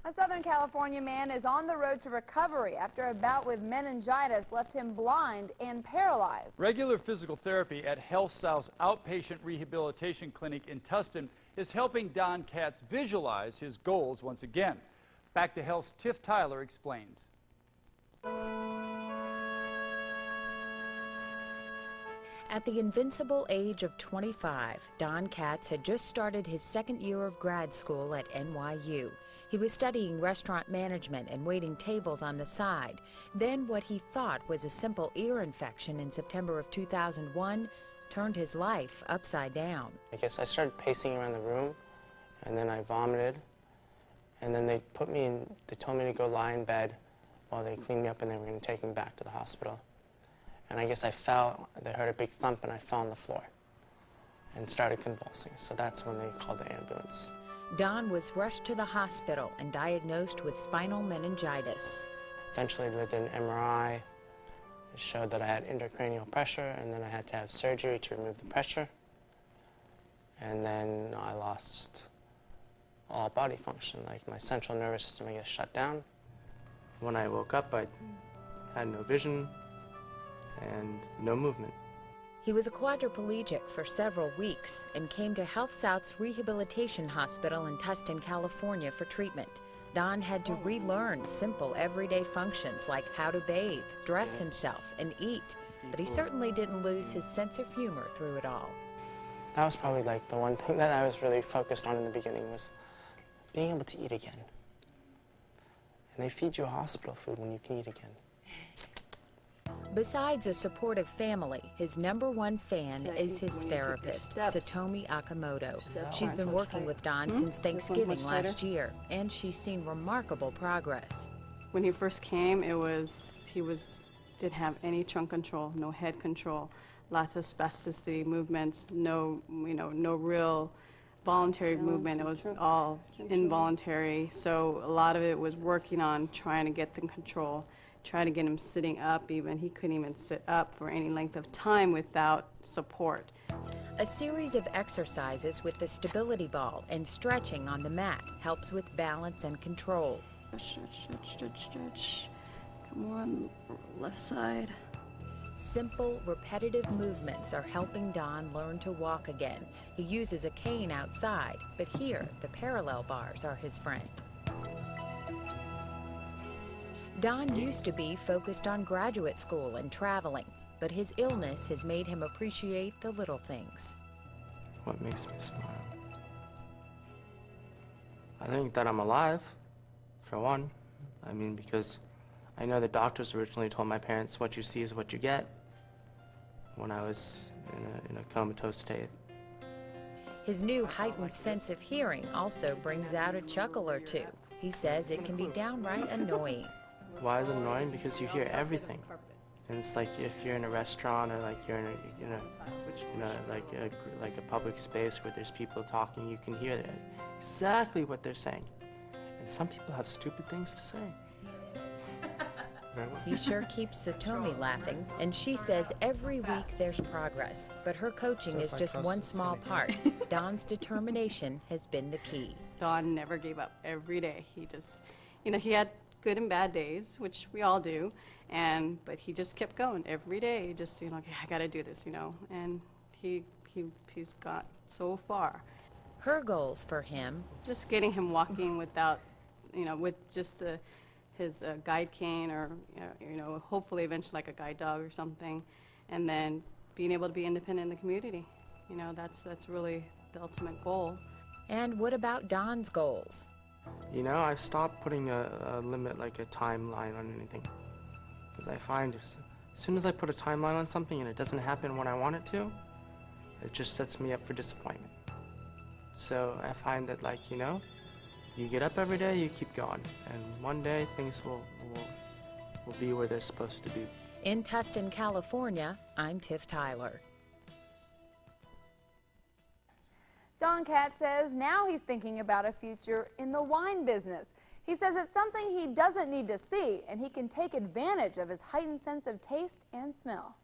A Southern California man is on the road to recovery after a bout with meningitis left him blind and paralyzed. Regular physical therapy at Health South's outpatient rehabilitation clinic in Tustin is helping Don Katz visualize his goals once again. Back to Health's Tiff Tyler explains. At the invincible age of 25, Don Katz had just started his second year of grad school at NYU. He was studying restaurant management and waiting tables on the side. Then what he thought was a simple ear infection in September of 2001 turned his life upside down. I guess I started pacing around the room, and then I vomited, and then they told me to go lie in bed while they cleaned me up, and they were going to take me back to the hospital. And I guess I fell, they heard a big thump, and I fell on the floor and started convulsing. So that's when they called the ambulance. Don was rushed to the hospital and diagnosed with spinal meningitis. Eventually they did an MRI. It showed that I had intracranial pressure, and then I had to have surgery to remove the pressure. And then I lost all body function, like my central nervous system, I guess, shut down. When I woke up, I had no vision and no movement. He was a quadriplegic for several weeks and came to Health South's rehabilitation hospital in Tustin, California for treatment. Don had to relearn simple everyday functions like how to bathe, dress himself, and eat. But he certainly didn't lose his sense of humor through it all. That was probably like the one thing that I was really focused on in the beginning, was being able to eat again. And they feed you hospital food when you can eat again. Besides a supportive family, his #1 fan is his therapist, Satomi Akamoto. She's been working with Don since Thanksgiving last year, and she's seen remarkable progress. When he first came, didn't have any trunk control, no head control, lots of spasticity movements, no real voluntary movement. It was all involuntary. So a lot of it was working on trying to get the control, trying to get him sitting up even. He couldn't even sit up for any length of time without support. A series of exercises with the stability ball and stretching on the mat helps with balance and control. Stretch, stretch, stretch, stretch. Come on, left side. Simple, repetitive movements are helping Don learn to walk again. He uses a cane outside, but here, the parallel bars are his friend. Don used to be focused on graduate school and traveling, but his illness has made him appreciate the little things. What makes me smile? I think that I'm alive, for one. I mean, because I know the doctors originally told my parents what you see is what you get when I was in a comatose state. His new heightened sense of hearing also brings out a chuckle or two. He says it can be downright annoying. Why is it annoying? Because you hear everything. And it's like if you're in a restaurant or like you're in a public space where there's people talking, you can hear exactly what they're saying. And some people have stupid things to say. He sure keeps Satomi laughing, and she says every week there's progress, but her coaching is just one small part. Don's determination has been the key. Don never gave up every day. He just, he had good and bad days, which we all do, but he just kept going every day. Just, okay, I got to do this, and he's got so far. Her goals for him: just getting him walking without, with just his guide cane, or hopefully eventually like a guide dog or something, and then being able to be independent in the community. That's really the ultimate goal. And what about Don's goals? I've stopped putting a limit, like a timeline on anything, because I find as soon as I put a timeline on something and it doesn't happen when I want it to, it just sets me up for disappointment. So I find that, you get up every day, you keep going, and one day things will be where they're supposed to be. In Tustin, California, I'm Tiff Tyler. Don Katz says now he's thinking about a future in the wine business. He says it's something he doesn't need to see, and he can take advantage of his heightened sense of taste and smell.